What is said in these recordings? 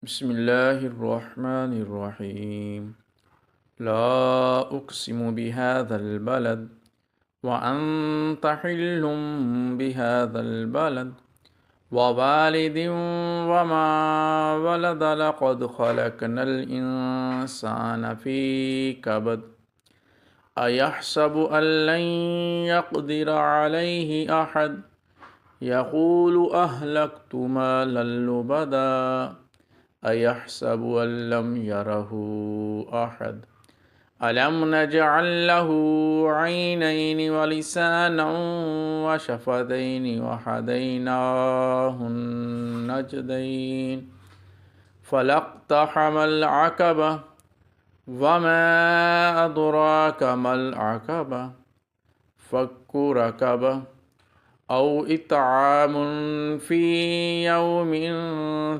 بسم الله الرحمن الرحيم. لا أقسم بهذا البلد وأنت حل بهذا البلد ووالد وما ولد لقد خلقنا الإنسان في كبد أيحسب أن لن يقدر عليه أحد يقول أهلكت مالا لبدا أيحسب أن لم يره أحد ألم نجعل له عينين ولسانا وشفتين وهديناه النجدين فلاقتحم العقبة وما أدراك ما العقبة فك رقبة أو إطعام في يوم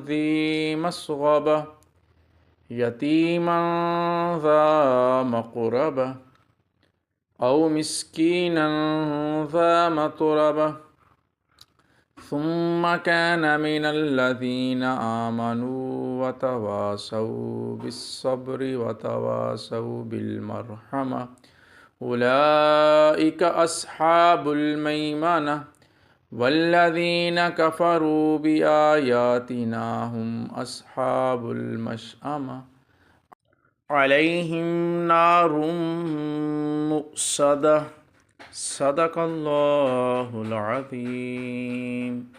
ذي مسغبة يتيما ذا مقربة أو مسكينا ذا متربة ثم كان من الذين آمنوا وتواصوا بالصبر وتواصوا بالمرحمة أولئك أصحاب الميمنة والذين كفروا بآياتنا هم أصحاب المشأمة عليهم نار مؤصدة صدق الله العظيم.